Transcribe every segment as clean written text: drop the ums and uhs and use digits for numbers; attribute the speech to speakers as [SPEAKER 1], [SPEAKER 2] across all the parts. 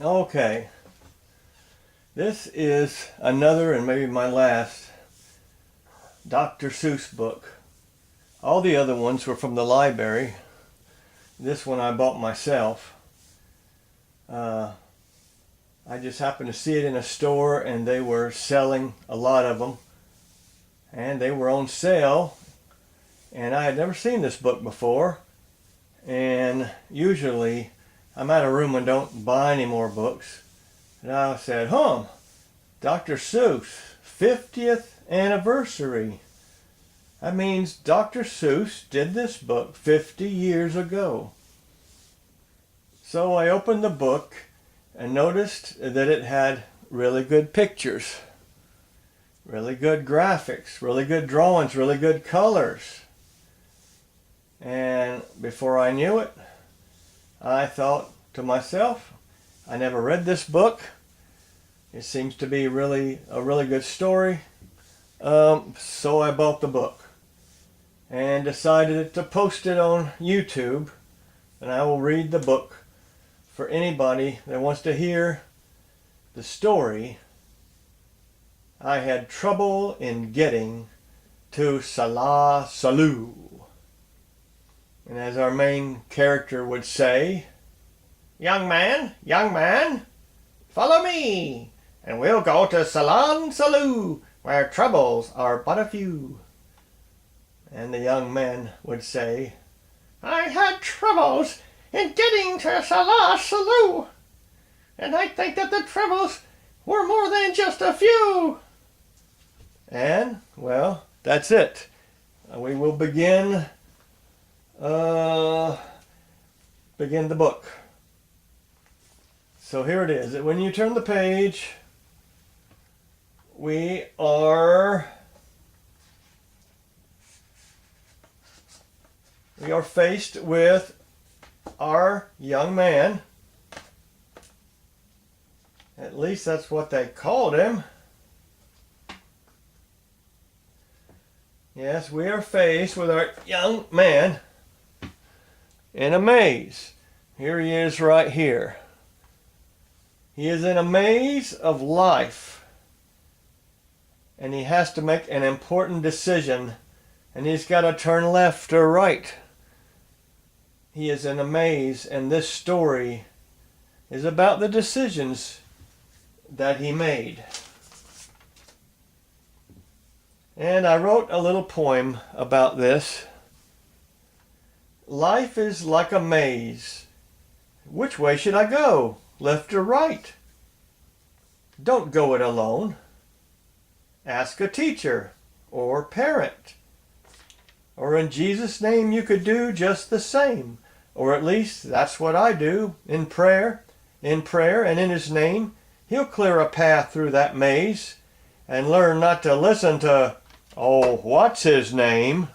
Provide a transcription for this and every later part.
[SPEAKER 1] Okay, this is another and maybe my last Dr. Seuss book. All the other ones were from the library. This one I bought myself. I just happened to see it in a store and they were selling a lot of them. And they were on sale. And I had never seen this book before. And usually I'm out of room and don't buy any more books. And I said, Dr. Seuss, 50th anniversary. That means Dr. Seuss did this book 50 years ago. So I opened the book and noticed that it had really good pictures, really good graphics, really good drawings, really good colors. And before I knew it, I thought to myself, I never read this book. It seems to be a really good story. So I bought the book and decided to post it on YouTube, and I will read the book for anybody that wants to hear the story. I had trouble in getting to Solla Sollew. And as our main character would say, young man, follow me, and we'll go to Solla Sollew, where troubles are but a few. And the young man would say, I had troubles in getting to Solla Sollew, and I think that the troubles were more than just a few. And, well, that's it. We will begin the book. So here it is. When you turn the page, we are faced with our young man. At least that's what they called him. Yes, we are faced with our young man in a maze. Here he is right here. He is in a maze of life. And he has to make an important decision. And he's got to turn left or right. He is in a maze, and this story is about the decisions that he made. And I wrote a little poem about this. Life is like a maze. Which way should I go? Left or right? Don't go it alone. Ask a teacher or parent. Or in Jesus' name you could do just the same. Or at least that's what I do in prayer. In prayer and in His name, He'll clear a path through that maze and learn not to listen to, what's his name?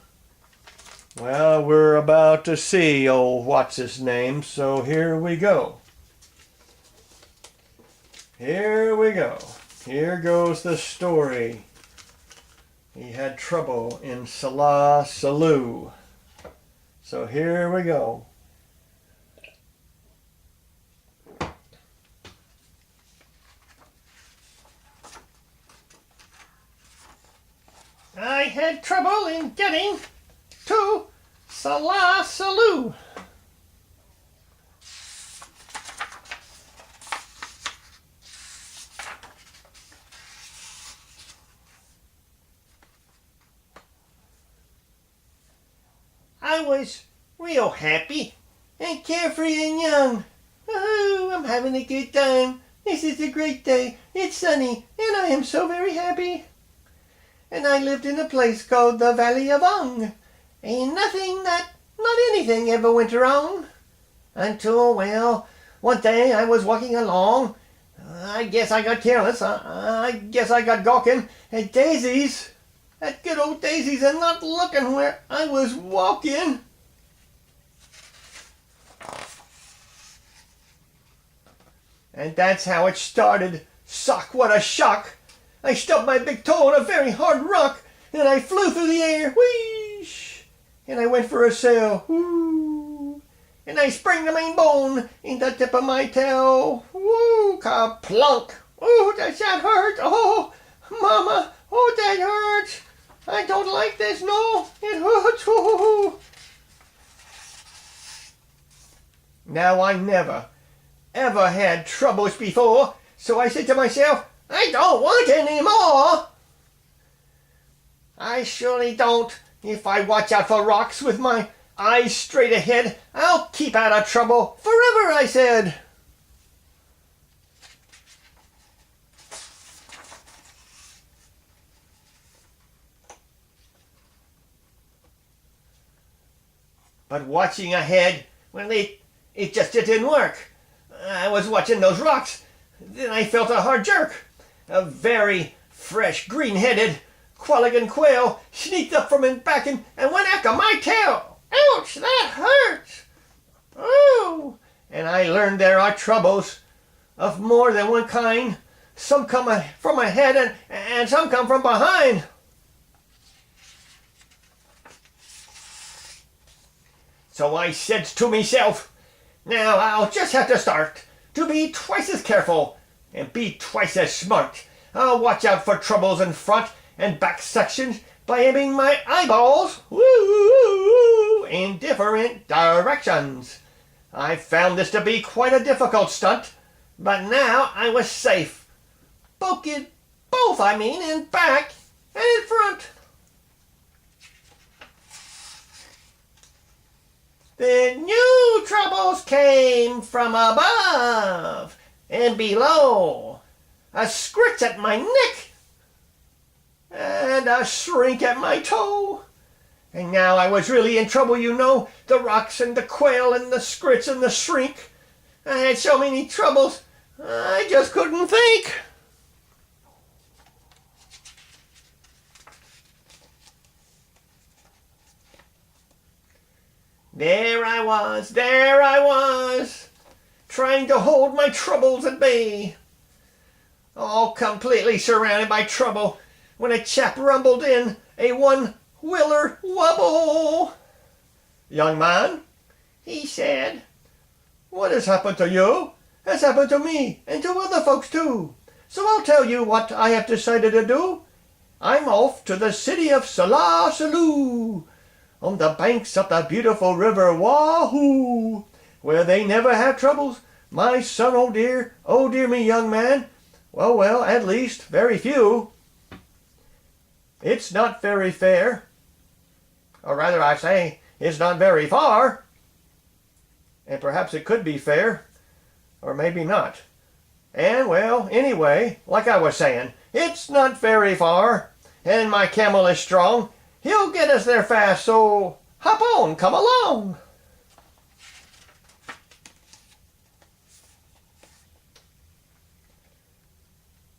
[SPEAKER 1] Well, we're about to see what's his name, so here we go. Here we go. Here goes the story. He had trouble in Solla Sollew. So here we go. I had trouble in getting to Solla Sollew. I was real happy and carefree and young. Oh, I'm having a good time. This is a great day. It's sunny and I am so very happy. And I lived in a place called the Valley of Ong. Ain't not anything ever went wrong. Until, well, one day I was walking along. I guess I got careless. I guess I got gawking at daisies. At good old daisies and not looking where I was walking. And that's how it started. Sock, what a shock! I stubbed my big toe on a very hard rock, and I flew through the air, whoosh! And I went for a sail, whoo! and I sprained the main bone in the tip of my toe. Woo, ka-plunk. Oh, does that hurt? Oh, Mama, oh, that hurts. I don't like this, no, it hurts. Oh. Now, I never, ever had troubles before, so I said to myself, I don't want any more. I surely don't. If I watch out for rocks with my eyes straight ahead, I'll keep out of trouble forever, I said. But watching ahead, well, it just didn't work. I was watching those rocks. Then I felt a hard jerk. A very fresh, green-headed Quilligan quail sneaked up from in back and went after my tail. Ouch, that hurts. Oh, and I learned there are troubles of more than one kind. Some come from ahead and some come from behind. So I said to myself, now I'll just have to start to be twice as careful and be twice as smart. I'll watch out for troubles in front and back sections by aiming my eyeballs in different directions. I found this to be quite a difficult stunt, but now I was safe. Both in back and in front. Then new troubles came from above and below. A scritch at my neck and a shrink at my toe. And now I was really in trouble, you know. The rocks and the quail and the scritch and the shrink. I had so many troubles, I just couldn't think. There I was, trying to hold my troubles at bay. All completely surrounded by trouble, when a chap rumbled in, a one-wheeler wobble. Young man, he said, what has happened to you has happened to me and to other folks too. So I'll tell you what I have decided to do. I'm off to the city of Solla Sollew, on the banks of the beautiful river Wahoo, where they never have troubles. My son, oh dear me, young man. Well, at least very few. It's not very fair. Or rather, I say, it's not very far. And perhaps it could be fair, or maybe not. And, well, anyway, like I was saying, it's not very far, and my camel is strong. He'll get us there fast, so hop on, come along.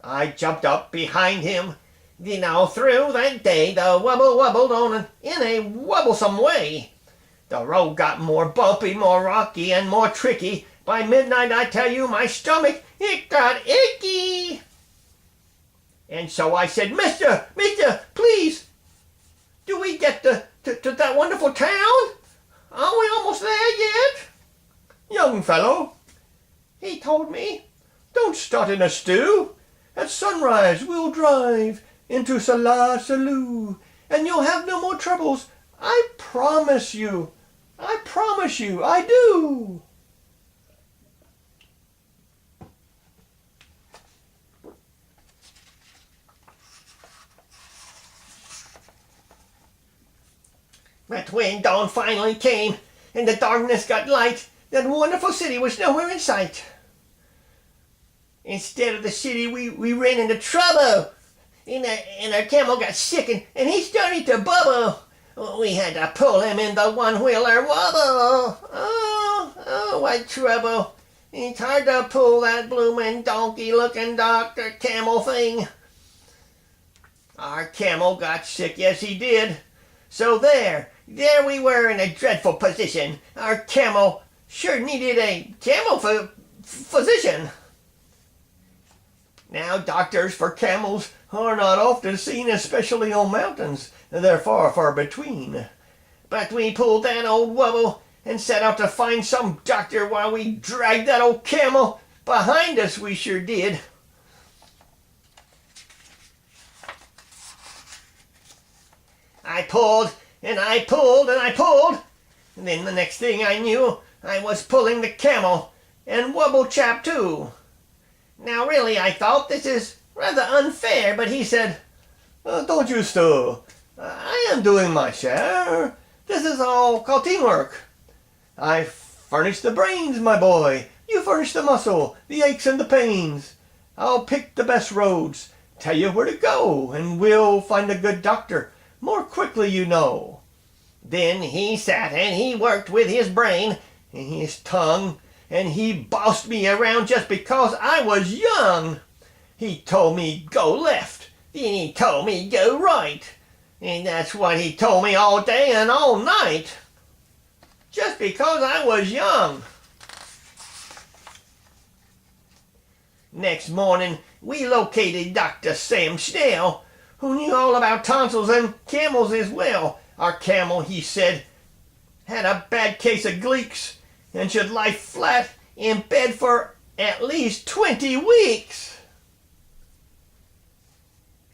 [SPEAKER 1] I jumped up behind him. You know, through that day the wobble wobbled on in a wobblesome way. The road got more bumpy, more rocky, and more tricky. By midnight, I tell you, my stomach, it got icky. And so I said, Mister, please, do we get to that wonderful town? Are we almost there yet? Young fellow, he told me, don't start in a stew. At sunrise, we'll drive into Solla Sollew, and you'll have no more troubles. I promise you, I do. But when dawn finally came and the darkness got light, that wonderful city was nowhere in sight. Instead of the city, we ran into trouble. And our camel got sick and he started to bubble. We had to pull him in the one-wheeler wobble. Oh, what trouble. It's hard to pull that bloomin' donkey-looking Dr. Camel thing. Our camel got sick, yes he did. So there we were in a dreadful position. Our camel sure needed a camel physician. Now, doctors for camels are not often seen, especially on mountains. They're far, far between. But we pulled that old wobble, and set out to find some doctor while we dragged that old camel behind us. We sure did. I pulled, and I pulled, and I pulled, and then the next thing I knew, I was pulling the camel, and Wubble Chap too. Now really, I thought, this is rather unfair, but he said, don't you stir. I am doing my share. This is all called teamwork. I furnish the brains, my boy. You furnish the muscle, the aches and the pains. I'll pick the best roads, tell you where to go, and we'll find a good doctor more quickly, you know. Then he sat and he worked with his brain and his tongue, and he bossed me around just because I was young. He told me go left, then he told me go right, and that's what he told me all day and all night, just because I was young. Next morning, we located Dr. Sam Snell, who knew all about tonsils and camels as well. Our camel, he said, had a bad case of gleeks and should lie flat in bed for at least 20 weeks.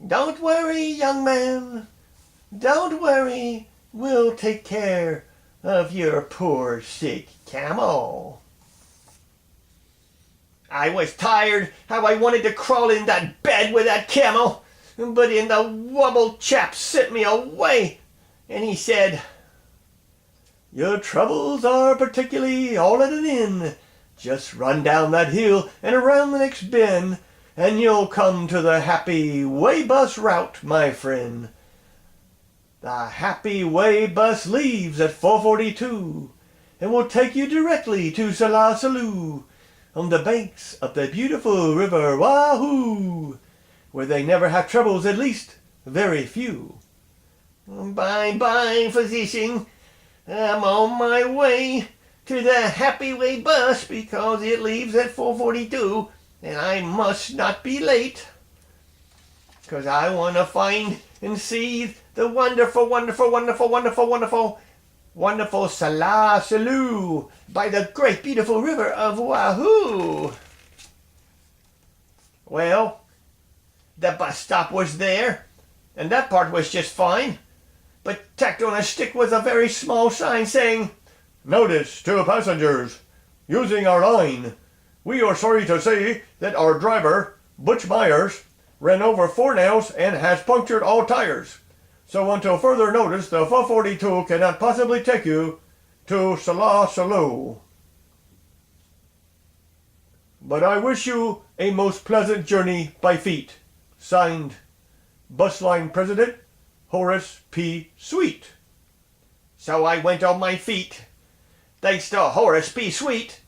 [SPEAKER 1] Don't worry, young man. Don't worry. We'll take care of your poor sick camel. I was tired how I wanted to crawl in that bed with that camel, but in the Wubble Chap sent me away, and he said, your troubles are particularly all at an end. Just run down that hill and around the next bend, and you'll come to the Happy Way Bus route, my friend. The Happy Way Bus leaves at 4:42 and will take you directly to Solla Sollew on the banks of the beautiful river Wahoo, where they never have troubles, at least very few. Bye-bye, physician. I'm on my way to the Happy Way Bus because it leaves at 4:42 and I must not be late, because I want to find and see the wonderful, wonderful, wonderful, wonderful, wonderful, wonderful Solla Sollew by the great beautiful river of Wahoo. Well, the bus stop was there, and that part was just fine, but tacked on a stick was a very small sign saying, notice to passengers using our line. We are sorry to say that our driver, Butch Myers, ran over 4 nails and has punctured all tires. So until further notice, the 442 cannot possibly take you to Solla Sollew. But I wish you a most pleasant journey by feet. Signed, Bus Line President, Horace P. Sweet. So I went on my feet, thanks to Horace P. Sweet,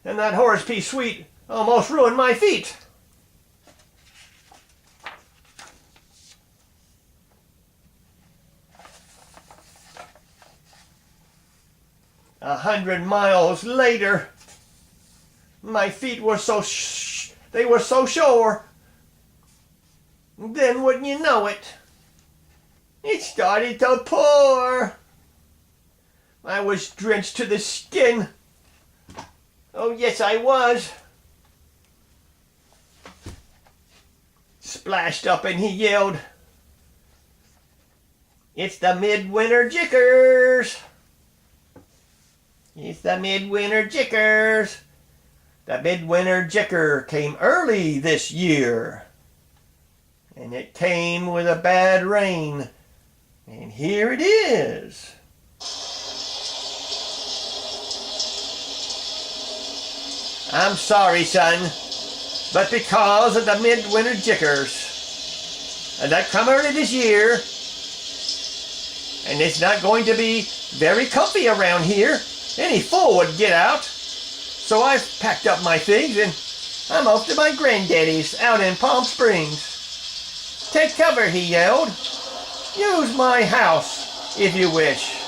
[SPEAKER 1] and that Horace P. Sweet almost ruined my feet. A 100 miles later, my feet were they were so sore. Then wouldn't you know it, it started to pour. I was drenched to the skin. Oh yes, I was. Splashed up and he yelled, it's the midwinter jickers. It's the midwinter jickers. The midwinter jicker came early this year, and it came with a bad rain, and here it is. I'm sorry, son, but because of the midwinter jickers that come early this year, and it's not going to be very comfy around here, any fool would get out. So I've packed up my things and I'm off to my granddaddy's out in Palm Springs. Take cover, he yelled. Use my house if you wish.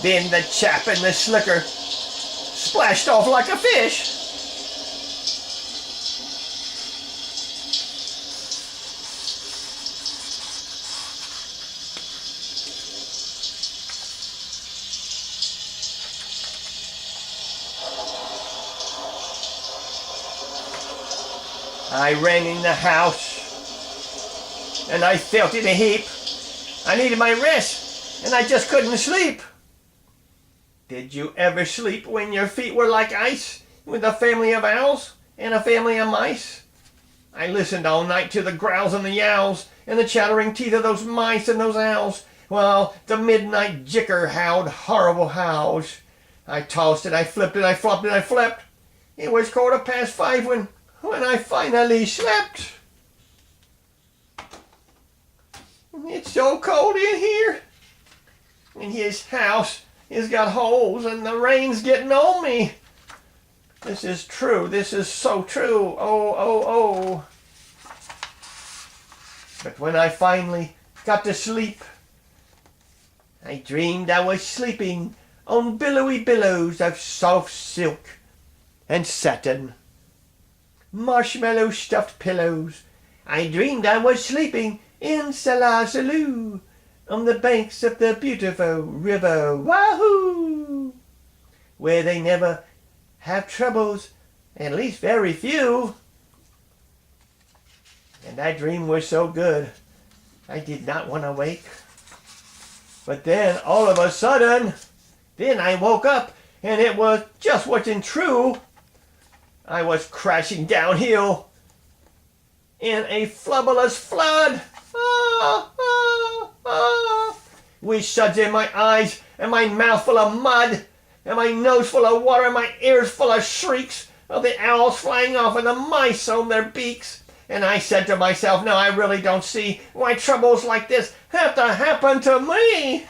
[SPEAKER 1] Then the chap in the slicker splashed off like a fish. I ran in the house, and I felt in a heap. I needed my rest, and I just couldn't sleep. Did you ever sleep when your feet were like ice, with a family of owls and a family of mice? I listened all night to the growls and the yowls, and the chattering teeth of those mice and those owls, while the midnight jicker howled horrible howls. I tossed and I flipped and I flopped and I flipped. It was 5:15 when I finally slept. It's so cold in here. And his house has got holes and the rain's getting on me. This is true. This is so true. Oh, oh, oh. But when I finally got to sleep, I dreamed I was sleeping on billowy billows of soft silk and satin, marshmallow stuffed pillows. I dreamed I was sleeping in Solla Sollew on the banks of the beautiful river Wahoo, where they never have troubles, at least very few. And that dream was so good, I did not want to wake. But then, all of a sudden, then I woke up, and it was just wasn't true. I was crashing downhill in a flubberless flood. Ah, ah, ah. With suds in my eyes, and my mouth full of mud, and my nose full of water, and my ears full of shrieks of the owls flying off and the mice on their beaks. And I said to myself, no, I really don't see why troubles like this have to happen to me.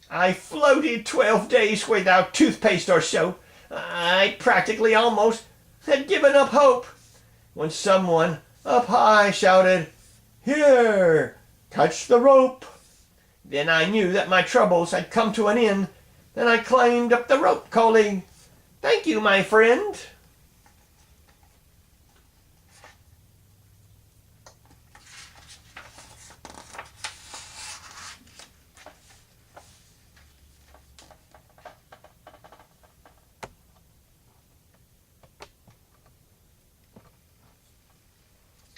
[SPEAKER 1] I floated 12 days without toothpaste or soap. I practically almost had given up hope when someone up high shouted, "Here, touch the rope." Then I knew that my troubles had come to an end. Then I climbed up the rope, calling, "Thank you, my friend."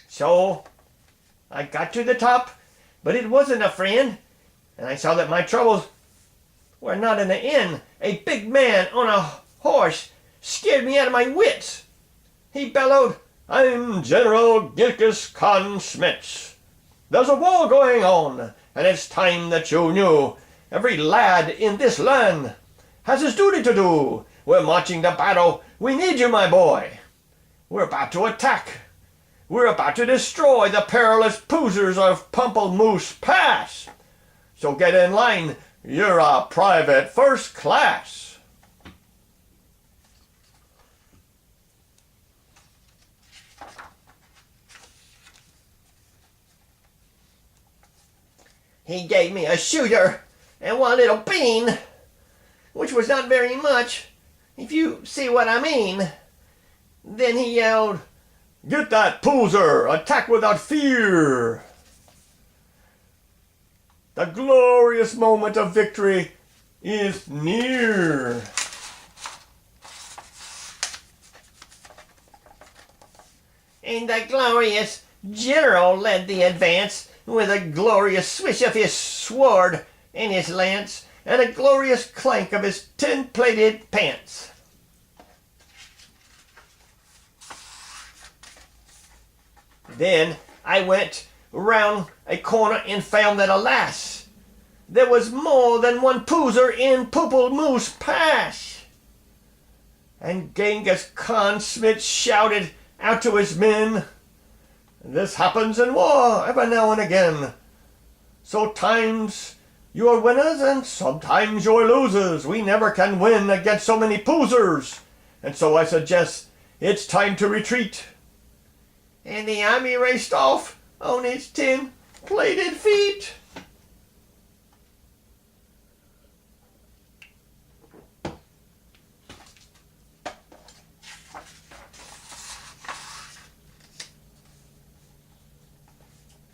[SPEAKER 1] So I got to the top, but it wasn't a friend, and I saw that my troubles were not in the inn. A big man on a horse scared me out of my wits. He bellowed, "I'm General Gilkis Khan Smits. There's a war going on, and it's time that you knew. Every lad in this land has his duty to do. We're marching to battle. We need you, my boy. We're about to attack. We're about to destroy the perilous poozers of Pumplemoose Pass. So get in line. You're a private first class." He gave me a shooter and one little bean, which was not very much, if you see what I mean. Then he yelled, "Get that poozer! Attack without fear! The glorious moment of victory is near." And the glorious general led the advance with a glorious swish of his sword and his lance, and a glorious clank of his tin-plated pants. Then I went round a corner and found that, alas, there was more than one poozer in Pumplemoose Pass. And Genghis Khan Smith shouted out to his men, "This happens in war every now and again. Sometimes you're winners and sometimes you're losers. We never can win against so many poozers. And so I suggest it's time to retreat." And the army raced off on its tin-plated feet.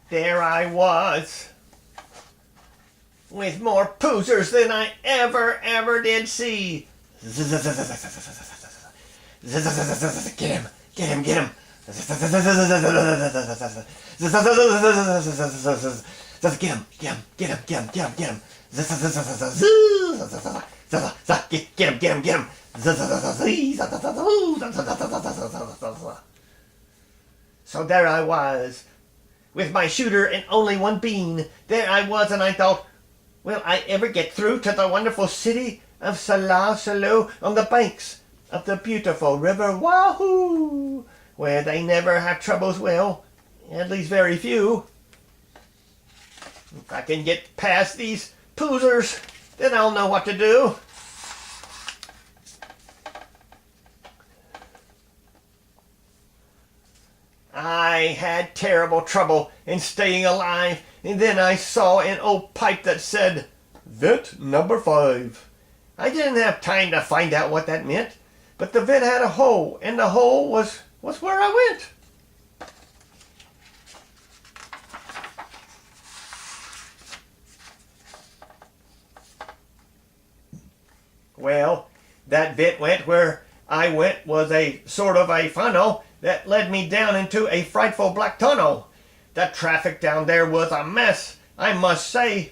[SPEAKER 1] There I was, with more poozers than I ever did see. Get him, get him, get him. Get him, get him, get him, get him, get him, get him. Get him, get him, get him. So there I was, with my shooter and only one bean. There I was, and I thought, will I ever get through to the wonderful city of Solla Sollew on the banks of the beautiful river Wahoo, where they never have troubles, well, at least very few. If I can get past these poozers, then I'll know what to do. I had terrible trouble in staying alive, and then I saw an old pipe that said, "Vent number 5. I didn't have time to find out what that meant, but the vent had a hole, and the hole was where I went. Well, that vent went where I went was a sort of a funnel that led me down into a frightful black tunnel. The traffic down there was a mess, I must say,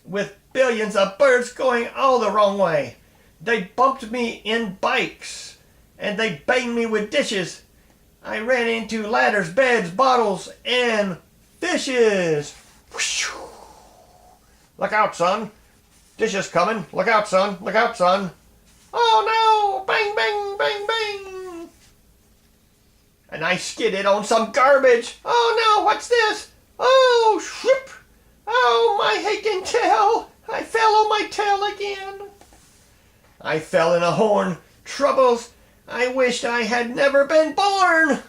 [SPEAKER 1] with billions of birds going all the wrong way. They bumped me in bikes, and they banged me with dishes. I ran into ladders, beds, bottles, and fishes. Look out, son. Dishes coming. Look out, son. Look out, son. Oh, no. Bang, bang, bang, bang. And I skidded on some garbage. Oh, no. What's this? Oh, shrimp. Oh, my aching tail. I fell on my tail again. I fell in a horn. Troubles. I wished I had never been born.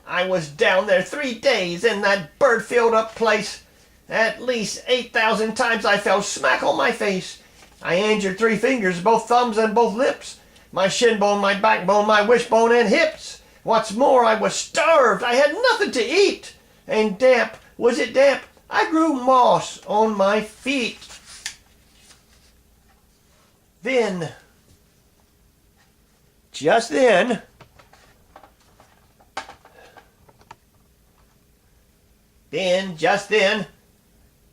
[SPEAKER 1] I was down there 3 days in that bird-filled up place. At least 8,000 times I fell smack on my face. I injured 3 fingers, both thumbs and both lips. My shin bone, my backbone, my wishbone, and hips. What's more, I was starved. I had nothing to eat. And damp, was it damp? I grew moss on my feet. Then, just then,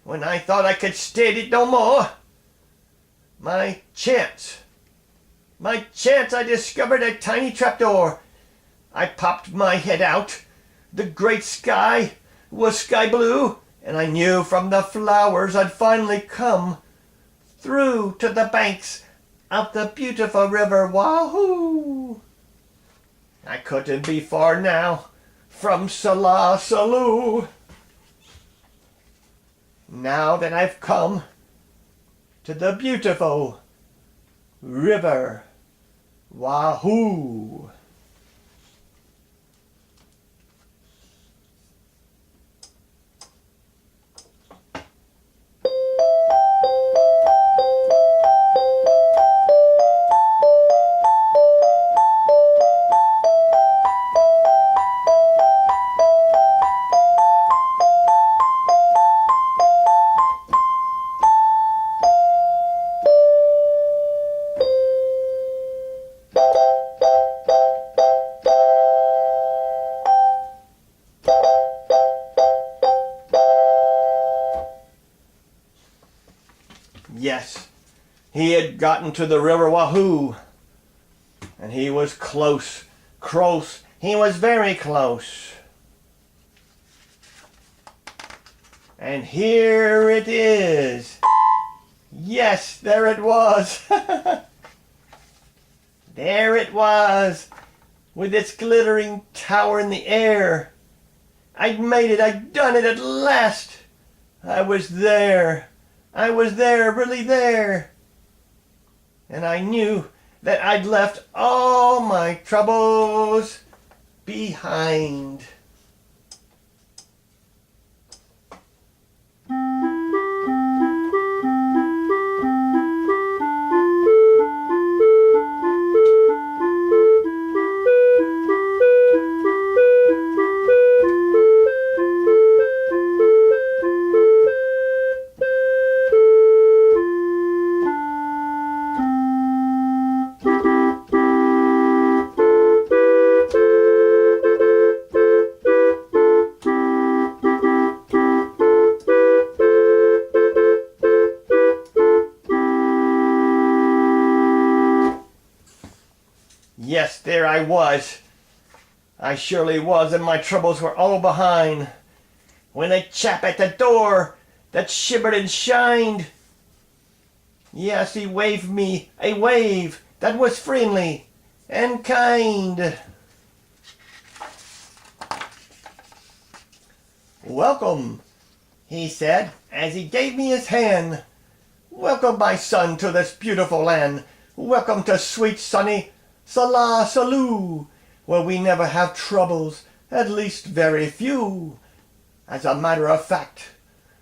[SPEAKER 1] when I thought I could stand it no more, my chance, I discovered a tiny trapdoor. I popped my head out. The great sky was sky blue, and I knew from the flowers I'd finally come through to the banks of the beautiful river Wahoo. I couldn't be far now from Solla Sollew. Now that I've come to the beautiful river Wahoo. Yes, he had gotten to the river Wahoo, and he was close, he was very close. And here it is. Yes, there it was. There it was, with its glittering tower in the air. I'd made it, I'd done it at last. I was there, really there. And I knew that I'd left all my troubles behind. Yes, there I was. I surely was, and my troubles were all behind. When a chap at the door that shivered and shined, yes, he waved me a wave that was friendly and kind. Welcome, he said, as he gave me his hand. Welcome, my son, to this beautiful land. Welcome to sweet sunny Solla Sollew, where we never have troubles, at least very few. As a matter of fact,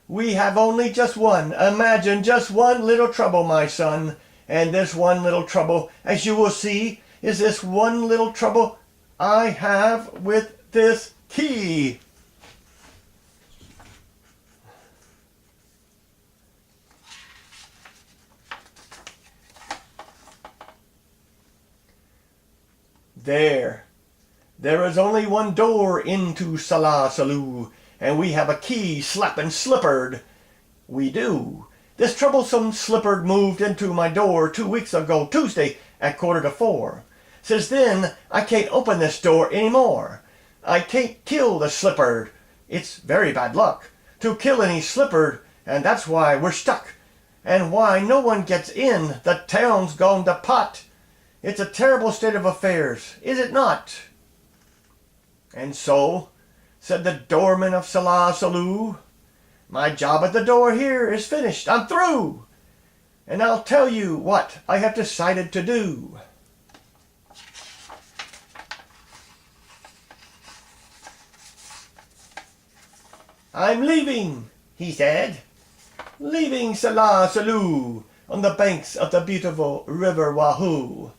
[SPEAKER 1] we have only just one. Imagine just one little trouble, my son. And this one little trouble, as you will see, is this one little trouble I have with this key. There is only one door into Solla Sollew, and we have a key slappin' slippered. We do. This troublesome slippered moved into my door 2 weeks ago, Tuesday, at 4:45. Since then, I can't open this door any more. I can't kill the slippered. It's very bad luck to kill any slippered, and that's why we're stuck, and why no one gets in. The town's gone to pot. It's a terrible state of affairs, is it not? And so, said the doorman of Solla Sollew, my job at the door here is finished. I'm through. And I'll tell you what I have decided to do. I'm leaving, he said. Leaving Solla Sollew on the banks of the beautiful river Wahoo,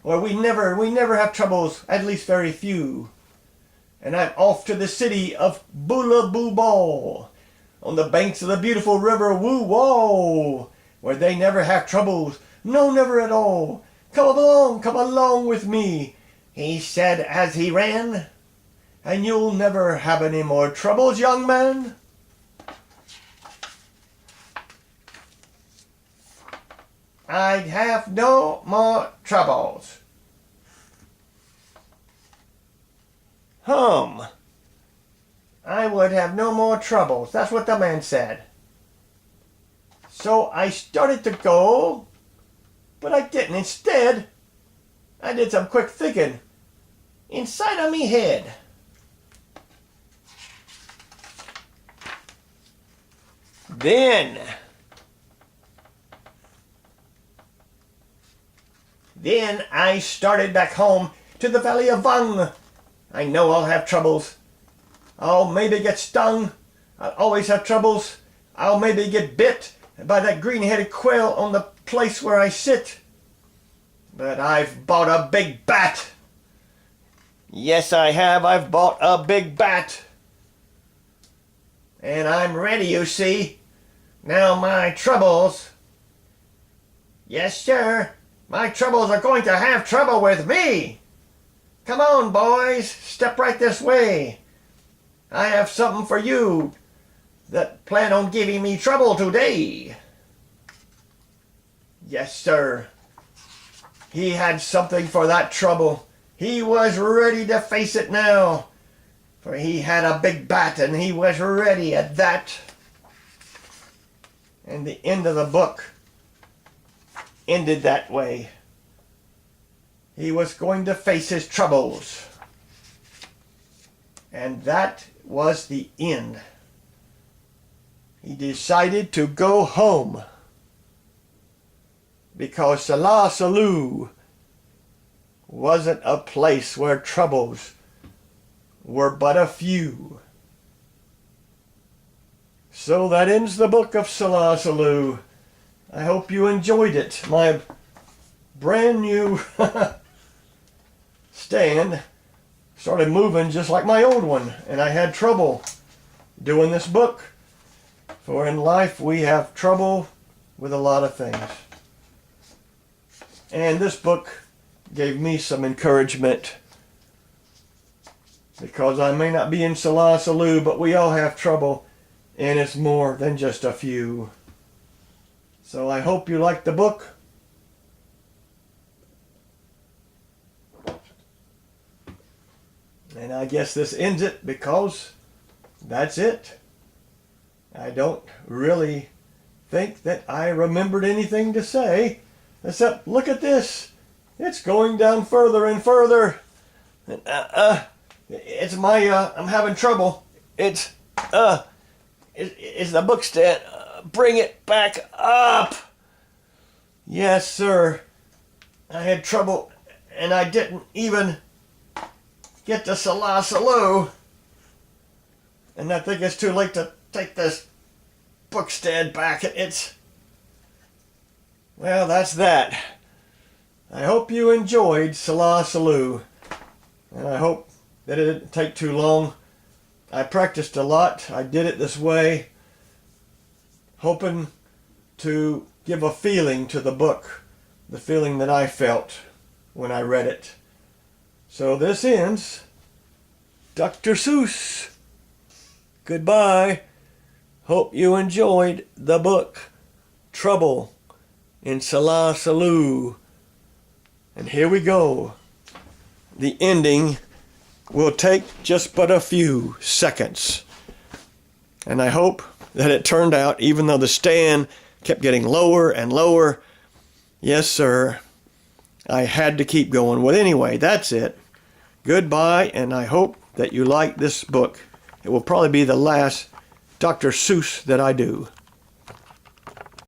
[SPEAKER 1] where we never have troubles, at least very few. And I'm off to the city of Boo-la-Boo-Ball, on the banks of the beautiful river Woo-Wall, where they never have troubles, no, never at all. Come along with me, he said as he ran, and you'll never have any more troubles, young man. I'd have no more troubles. I would have no more troubles. That's what the man said. So I started to go, but I didn't. Instead, I did some quick thinking inside of me head. Then I started back home to the Valley of Vung. I know I'll have troubles. I'll maybe get stung. I'll always have troubles. I'll maybe get bit by that green-headed quail on the place where I sit. But I've bought a big bat. Yes, I have. I've bought a big bat. And I'm ready, you see. Now my troubles... Yes, sir. My troubles are going to have trouble with me. Come on, boys. Step right this way. I have something for you that plan on giving me trouble today. Yes, sir. He had something for that trouble. He was ready to face it now, for he had a big bat and he was ready at that. And the end of the book ended that way. He was going to face his troubles. And that was the end. He decided to go home because Solla Sollew wasn't a place where troubles were but a few. So that ends the book of Solla Sollew. I hope you enjoyed it. My brand new stand started moving just like my old one, and I had trouble doing this book. For in life we have trouble with a lot of things. And this book gave me some encouragement, because I may not be in Solla Sollew, but we all have trouble, and it's more than just a few. So I hope you liked the book. And I guess this ends it because that's it. I don't really think that I remembered anything to say except look at this. It's going down further and further. It's my I'm having trouble. It's the book stand. Bring it back up. Yes, sir. I had trouble and I didn't even get to Solla Sollew. And I think it's too late to take this book stand back. Well, that's that. I hope you enjoyed Solla Sollew. And I hope that it didn't take too long. I practiced a lot. I did it this way, hoping to give a feeling to the book, the feeling that I felt when I read it. So this ends Dr. Seuss. Goodbye. Hope you enjoyed the book Trouble in Solla Sollew. And here we go. The ending will take just but a few seconds. And I hope that it turned out, even though the stand kept getting lower and lower. Yes, sir. I had to keep going. Well, anyway, that's it. Goodbye, and I hope that you like this book. It will probably be the last Dr. Seuss that I do.